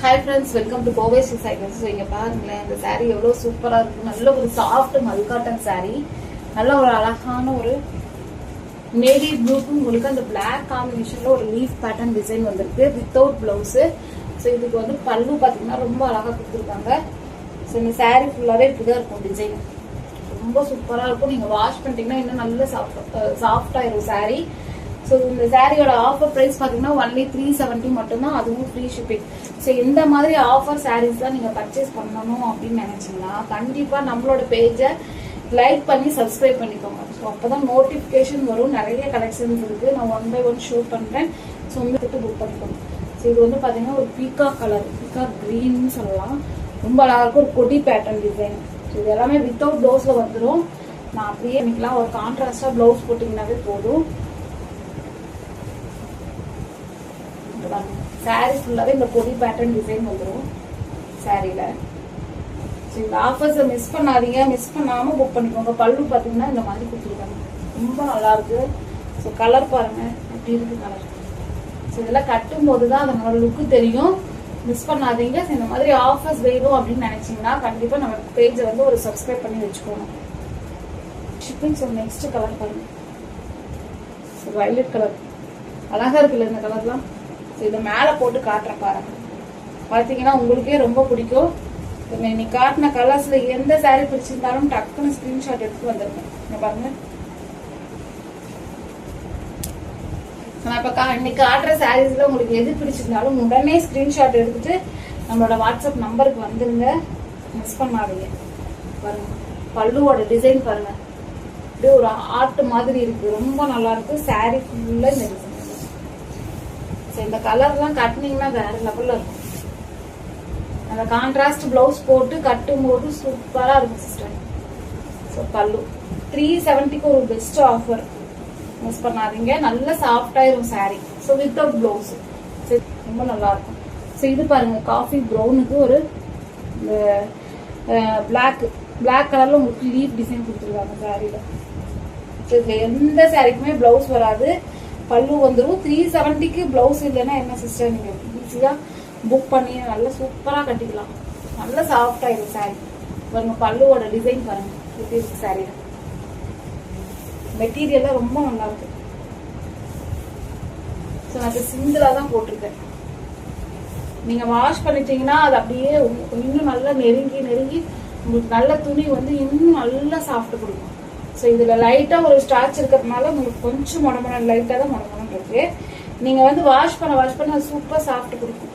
Hi friends, welcome to Kovai cycles. So இங்கே பாருங்களேன், இந்த சாரீ எவ்வளோ சூப்பராக இருக்கும். நல்ல ஒரு சாஃப்ட் மல்காட்டன் சாரீ, நல்ல ஒரு அழகான ஒரு நேவி ப்ளூக்கும் உங்களுக்கு அந்த பிளாக் காம்பினேஷன்ல ஒரு லீஃப் பேட்டர்ன் டிசைன் வந்திருக்கு வித்தவுட் பிளவுஸ். ஸோ இதுக்கு வந்து பல்லு பார்த்தீங்கன்னா ரொம்ப அழகாக கொடுத்துருக்காங்க. ஸோ இந்த சாரீ ஃபுல்லாகவே இப்படிதான் இருக்கும் டிசைன், ரொம்ப சூப்பராக இருக்கும். நீங்கள் வாஷ் பண்ணிட்டீங்கன்னா இன்னும் நல்ல சாஃப்டாயிரும் சாரீ. ஸோ இந்த சாரியோட ஆஃபர் ப்ரைஸ் பார்த்தீங்கன்னா ஒன்லி 370 மட்டும்தான், அதுவும் ஃப்ரீ ஷிப்பிங். ஸோ இந்த மாதிரி ஆஃபர் சாரீஸ் தான் நீங்கள் பர்ச்சேஸ் பண்ணணும் அப்படின்னு நினைச்சீங்கன்னா கண்டிப்பாக நம்மளோட பேஜை லைக் பண்ணி சப்ஸ்கிரைப் பண்ணிக்கோங்க. ஸோ அப்போதான் நோட்டிஃபிகேஷன் வரும். நிறைய கலெக்ஷன்ஸ் இருக்குது, நான் 1 by 1 ஷோ பண்ணுறேன். ஸோ உங்களுக்கு புக் பண்ணிக்கோங்க. ஸோ இது வந்து பார்த்தீங்கன்னா ஒரு பீகாக் கலர், பீகாக் க்ரீன்னு சொல்லலாம். ரொம்ப அழகாக இருக்கும், ஒரு கொடி பேட்டர்ன் டிசைன். ஸோ இது எல்லாமே வித்தவுட் ப்ளவுஸில் வந்துடும். நான் அப்படியே இன்னைக்கெலாம் ஒரு கான்ட்ராஸ்டாக ப்ளவுஸ் போட்டிங்கன்னாவே போதும். சாரீ ஃபுல்லாவே இந்த கொடி பேட்டர்ன் டிசைன் வந்துடும் சாரீல. இந்த ஆஃபர்ஸை மிஸ் பண்ணாதீங்க, மிஸ் பண்ணாம புக் பண்ணிக்கோங்க. பல்லு பாத்தீங்கன்னா இந்த மாதிரி கொடுத்துருக்காங்க, ரொம்ப நல்லா இருக்கு. ஸோ கலர் பாருங்க எப்படி இருக்கு கலர். ஸோ இதெல்லாம் கட்டும் போதுதான் அதனோட லுக்கு தெரியும், மிஸ் பண்ணாதீங்க. இந்த மாதிரி ஆஃபர்ஸ் வேணும் அப்படின்னு நினைச்சீங்கன்னா கண்டிப்பா நம்ம பேஜை வந்து ஒரு சப்ஸ்கிரைப் பண்ணி வச்சுக்கோங்க. ஷிப்பிங். ஸோ நெக்ஸ்ட் கலர் பாருங்க, வயலட் கலர் அழகா இருக்குல்ல இந்த கலர்லாம். இதை மேல போட்டு காட்டுறேன் பாருங்க, பாத்தீங்கன்னா உங்களுக்கே ரொம்ப பிடிக்கும். நீ காட்டின கலர்ஸ்ல எந்த சாரீ பிடிச்சிருந்தாலும் டக்குன்னு ஸ்கிரீன்ஷாட் எடுத்து வந்துருக்கேன் பாருங்க. நான் இப்ப இன்னைக்கு காட்டுற சாரீஸ்ல உங்களுக்கு எது பிடிச்சிருந்தாலும் உடனே ஸ்கிரீன்ஷாட் எடுத்துட்டு நம்மளோட வாட்ஸ்அப் நம்பருக்கு வந்துருங்க, மிஸ் பண்ணாதீங்க. பாருங்க பல்லுவோட டிசைன் பாருங்க, அப்படியே ஒரு ஆர்ட் மாதிரி இருக்கு, ரொம்ப நல்லா இருக்கு. சாரீ ஃபுல்லா இந்த டிசைன். இந்த கலர்லாம் கட்டினீங்கன்னா வேற லெவல்ல இருக்கும். அந்த கான்ட்ராஸ்ட் பிளவுஸ் போட்டு கட்டும் போது சூப்பரா இருக்கும் சிஸ்டர். ஸோ பல்லு 370க்கு ஒரு பெஸ்ட் ஆஃபர், மிஸ் பண்ணாதீங்க. நல்ல சாஃப்டாயிரும் சாரீ. ஸோ வித்தவுட் பிளவுஸ் ரொம்ப நல்லா இருக்கும். ஸோ இது பாருங்க, காஃபி ப்ரௌனுக்கு ஒரு பிளாக் கலர்ல உங்களுக்கு லீஃப் டிசைன் கொடுத்துருக்காங்க சாரீல. ஸோ இதுல எந்த சாரீக்குமே பிளவுஸ் வராது, பல்லு வந்துடும். 370க்கு பிளவுஸ் இல்லைன்னா என்ன சிஸ்டர், நீங்க ஈஸியா புக் பண்ணி நல்லா சூப்பரா கட்டிக்கலாம். நல்ல சாஃப்ட் ஆயிடும் சாரி. பாருங்க பல்லுவோட டிசைன் பாருங்க எப்படி இருக்கு சாரியில. மெட்டீரியல்லாம் ரொம்ப நல்லா இருக்கு. ஸோ நான் சிங்கிளா தான் போட்டிருக்கேன். நீங்க வாஷ் பண்ணிட்டீங்கன்னா அது அப்படியே இன்னும் நல்லா நெருங்கி உங்களுக்கு நல்ல துணி வந்து இன்னும் நல்லா சாஃப்ட் கொடுக்கும். ஸோ இதுல லைட்டா ஒரு ஸ்டார்ச் இருக்கிறதுனால உங்களுக்கு கொஞ்சம் லைட்டா தான் மொடமொடன்னு இருக்கு. நீங்க வந்து வாஷ் பண்ண சூப்பர் சாஃப்ட் கொடுக்கும்.